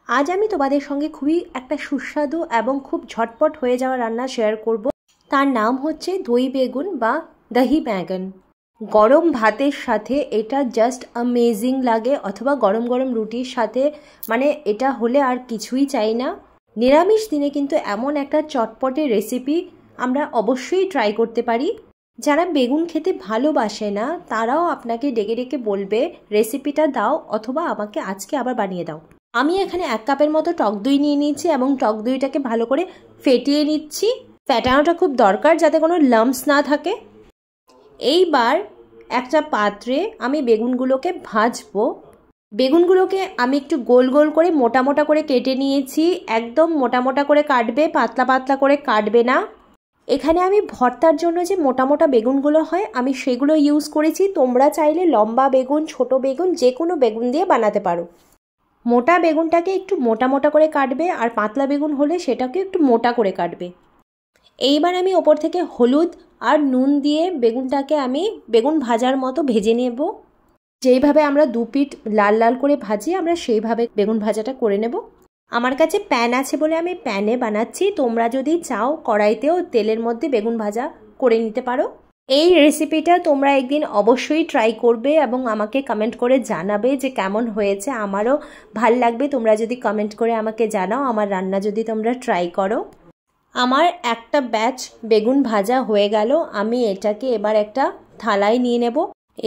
আজ আমি তোমাদের সঙ্গে খুবই একটা সুস্বাদু এবং খুব ঝটপট হয়ে যাওয়া রান্না শেয়ার করব। তার নাম হচ্ছে দই বেগুন বা দহি বেগুন। গরম ভাতের সাথে এটা জাস্ট অ্যামেজিং লাগে, অথবা গরম গরম রুটির সাথে, মানে এটা হলে আর কিছুই চাই না। নিরামিষ দিনে কিন্তু এমন একটা চটপটে রেসিপি আমরা অবশ্যই ট্রাই করতে পারি। যারা বেগুন খেতে ভালোবাসে না তারাও আপনাকে ডেকে ডেকে বলবে রেসিপিটা দাও, অথবা আমাকে আজকে আবার বানিয়ে দাও। আমি এখানে 1 কাপের মতো টক দই নিয়ে নিয়েছি এবং টক দইটাকে ভালো করে ফেটিয়ে নিচ্ছি। ফেটানোটা খুব দরকার যাতে কোনো লাম্পস না থাকে। এইবার একটা পাত্রে আমি বেগুনগুলোকে ভাজবো। বেগুনগুলোকে আমি একটু গোল গোল করে মোটা মোটা করে কেটে নিয়েছি। একদম মোটা মোটা করে কাটবে, পাতলা পাতলা করে কাটবে না। এখানে আমি ভর্তার জন্য যে মোটা মোটা বেগুনগুলো হয় আমি সেগুলো ইউজ করেছি। তোমরা চাইলে লম্বা বেগুন, ছোট বেগুন, যে কোনো বেগুন দিয়ে বানাতে পারো। মোটা বেগুনটাকে একটু মোটা মোটা করে কাটবে, আর পাতলা বেগুন হলে সেটাকে একটু মোটা করে কাটবে। এইবার আমি ওপর থেকে হলুদ আর নুন দিয়ে বেগুনটাকে আমি বেগুন ভাজার মতো ভেজে নেব। যেইভাবে আমরা 2 পিঠ লাল লাল করে ভাজি আমরা সেইভাবে বেগুন ভাজাটা করে নেব। আমার কাছে প্যান আছে বলে আমি প্যানে বানাচ্ছি। তোমরা যদি চাও কড়াইতেও তেলের মধ্যে বেগুন ভাজা করে নিতে পারো। এই রেসিপিটা তোমরা একদিন অবশ্যই ট্রাই করবে এবং আমাকে কমেন্ট করে জানাবে যে কেমন হয়েছে। আমারও ভাল লাগবে তোমরা যদি কমেন্ট করে আমাকে জানাও আমার রান্না যদি তোমরা ট্রাই করো। আমার একটা ব্যাচ বেগুন ভাজা হয়ে গেল। আমি এটাকে এবার একটা থালায় নিয়ে নেব।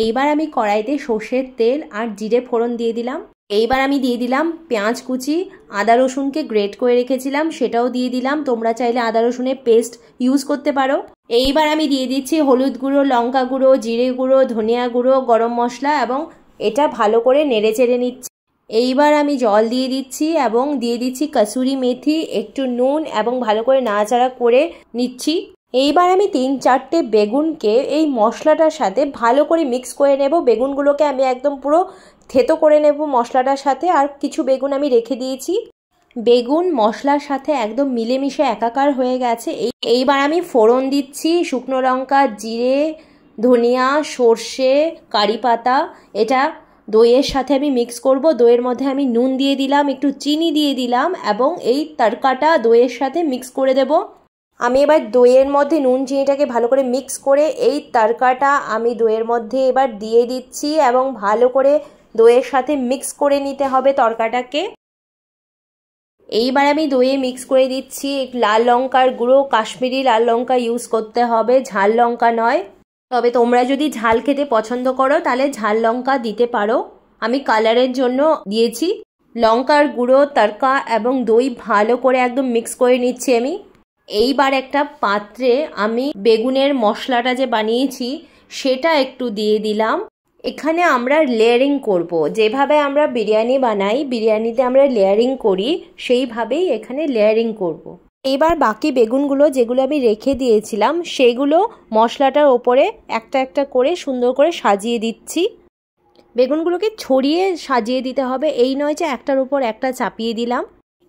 এইবার আমি কড়াইতে সর্ষের তেল আর জিরে ফোড়ন দিয়ে দিলাম। এইবার আমি দিয়ে দিলাম পেঁয়াজ কুচি, আদা রসুনকে গ্রেট করে রেখেছিলাম সেটাও দিয়ে দিলাম। তোমরা চাইলে আদা রসুনের পেস্ট ইউজ করতে পারো। এইবার আমি দিয়ে দিচ্ছি হলুদ গুঁড়ো, লঙ্কা গুঁড়ো, জিরে গুঁড়ো, ধনিয়া গুঁড়ো, গরম মশলা এবং এটা ভালো করে নেড়ে চেড়ে নিচ্ছি। এইবার আমি জল দিয়ে দিচ্ছি এবং দিয়ে দিচ্ছি কসুরি মেথি, একটু নুন এবং ভালো করে নাড়াচাড়া করে নিচ্ছি। এইবার আমি 3-4টে বেগুনকে এই মশলাটার সাথে ভালো করে মিক্স করে নেব। বেগুনগুলোকে আমি একদম পুরো থেতো করে নেব মশলাটার সাথে। আর কিছু বেগুন আমি রেখে দিয়েছি। বেগুন মশলার সাথে একদম মিলেমিশে একাকার হয়ে গেছে। এইবার আমি ফোড়ন দিচ্ছি শুকনো লঙ্কা, জিরে, ধনিয়া, সর্ষে, কারি পাতা। এটা দইয়ের সাথে আমি মিক্স করব। দইয়ের মধ্যে আমি নুন দিয়ে দিলাম, একটু চিনি দিয়ে দিলাম এবং এই তড়কাটা দইয়ের সাথে মিক্স করে দেব। আমি এবার দইয়ের মধ্যে নুন চিনিটাকে ভালো করে মিক্স করে এই তড়কাটা আমি দইয়ের মধ্যে এবার দিয়ে দিচ্ছি এবং ভালো করে দইয়ের সাথে মিক্স করে নিতে হবে তড়কাটাকে। এইবার আমি দইয়ে মিক্স করে দিচ্ছি লাল লঙ্কার গুঁড়ো। কাশ্মীরি লাল লঙ্কা ইউজ করতে হবে, ঝাল লঙ্কা নয়। তবে তোমরা যদি ঝাল খেতে পছন্দ করো তাহলে ঝাল লঙ্কা দিতে পারো। আমি কালারের জন্য দিয়েছি। লঙ্কার গুঁড়ো, তড়কা এবং দই ভালো করে একদম মিক্স করে নিচ্ছি আমি। এইবার একটা পাত্রে আমি বেগুনের মশলাটা যে বানিয়েছি সেটা একটু দিয়ে দিলাম। এখানে আমরা লেয়ারিং করব। যেভাবে আমরা বিরিয়ানি বানাই, বিরিয়ানিতে আমরা লেয়ারিং করি, সেইভাবেই এখানে লেয়ারিং করব। এবার বাকি বেগুনগুলো যেগুলো আমি রেখে দিয়েছিলাম সেগুলো মশলাটার ওপরে একটা একটা করে সুন্দর করে সাজিয়ে দিচ্ছি। বেগুনগুলোকে ছড়িয়ে সাজিয়ে দিতে হবে, এই নয় যে একটার উপর একটা চাপিয়ে দিলাম।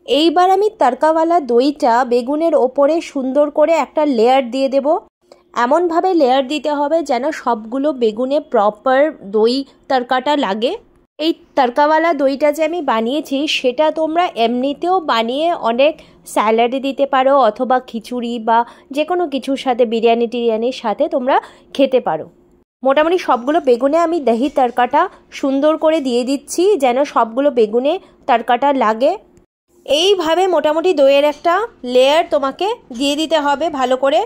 এইবার আমি তড়কাওয়ালা দইটা বেগুনের ওপরে সুন্দর করে একটা লেয়ার দিয়ে দেব। এমনভাবে লেয়ার দিতে হবে যেন সবগুলো বেগুনে প্রপার দই তড়কাটা লাগে। এই তড়কাওয়ালা দইটা যে আমি বানিয়েছি সেটা তোমরা এমনিতেও বানিয়ে অনেক স্যালাডে দিতে পারো, অথবা খিচুড়ি বা যে কোনো কিছুর সাথে, বিরিয়ানি টিরিয়ানির সাথে তোমরা খেতে পারো। মোটামুটি সবগুলো বেগুনে আমি দহি তড়কাটা সুন্দর করে দিয়ে দিচ্ছি যেন সবগুলো বেগুনে তড়কাটা লাগে। এইভাবে মোটামুটি দইয়ের একটা লেয়ার তোমাকে দিয়ে দিতে হবে ভালো করে।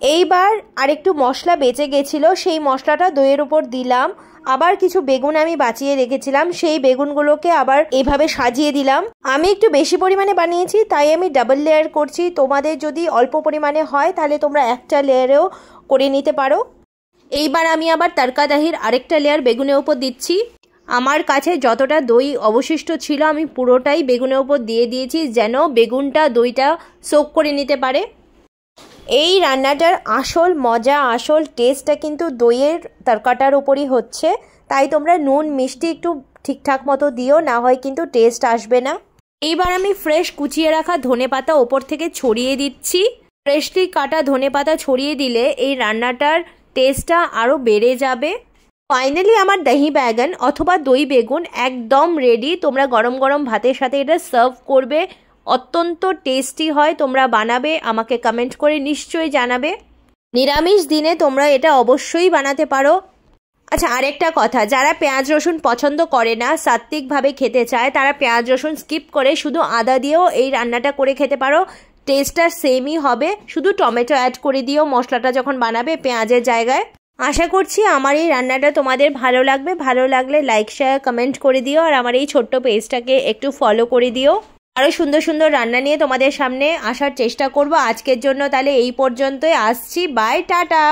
এইবার আরেকটু মশলা বেঁচে গেছিলো, সেই মশলাটা দইয়ের উপর দিলাম। আবার কিছু বেগুন আমি বাঁচিয়ে রেখেছিলাম, সেই বেগুনগুলোকে আবার এইভাবে সাজিয়ে দিলাম। আমি একটু বেশি পরিমাণে বানিয়েছি তাই আমি ডাবল লেয়ার করছি। তোমাদের যদি অল্প পরিমাণে হয় তাহলে তোমরা একটা লেয়ারেও করে নিতে পারো। এইবার আমি আবার তড়কা দহির আরেকটা লেয়ার বেগুনের উপর দিচ্ছি। আমার কাছে যতটা দই অবশিষ্ট ছিল আমি পুরোটাই বেগুনের উপর দিয়ে দিয়েছি যেন বেগুনটা দইটা সোক করে নিতে পারে। এই রান্নাটার আসল মজা, আসল টেস্টটা কিন্তু দইয়ের তড়কাটার উপরই হচ্ছে। তাই তোমরা নুন মিষ্টি একটু ঠিকঠাক মতো দিও, না হয় কিন্তু টেস্ট আসবে না। এইবার আমি ফ্রেশ কুচিয়ে রাখা ধনেপাতা ওপর থেকে ছড়িয়ে দিচ্ছি। ফ্রেশলি কাটা ধনেপাতা ছড়িয়ে দিলে এই রান্নাটার টেস্টটা আরও বেড়ে যাবে। ফাইনালি আমার দহি ব্যাগন অথবা দই বেগুন একদম রেডি। তোমরা গরম গরম ভাতের সাথে এটা সার্ভ করবে, অত্যন্ত টেস্টি হয়। তোমরা বানাবে, আমাকে কমেন্ট করে নিশ্চয়ই জানাবে। নিরামিষ দিনে তোমরা এটা অবশ্যই বানাতে পারো। আচ্ছা, আরেকটা কথা, যারা পেঁয়াজ রসুন পছন্দ করে না, সাত্ত্বিকভাবে খেতে চায়, তারা পেঁয়াজ রসুন স্কিপ করে শুধু আদা দিয়েও এই রান্নাটা করে খেতে পারো। টেস্টটা সেমই হবে, শুধু টমেটো অ্যাড করে দিও মশলাটা যখন বানাবে পেঁয়াজের জায়গায়। আশা করছি আমার এই রান্নাটা তোমাদের ভালো লাগবে। ভালো লাগলে লাইক শেয়ার কমেন্ট করে দিও, আর আমার এই ছোট্ট পেজটাকে একটু ফলো করে দিও। আরও সুন্দর সুন্দর রান্না নিয়ে তোমাদের সামনে আসার চেষ্টা করব। আজকের জন্য তাহলে এই পর্যন্তই, আসছি, বাই, টাটা।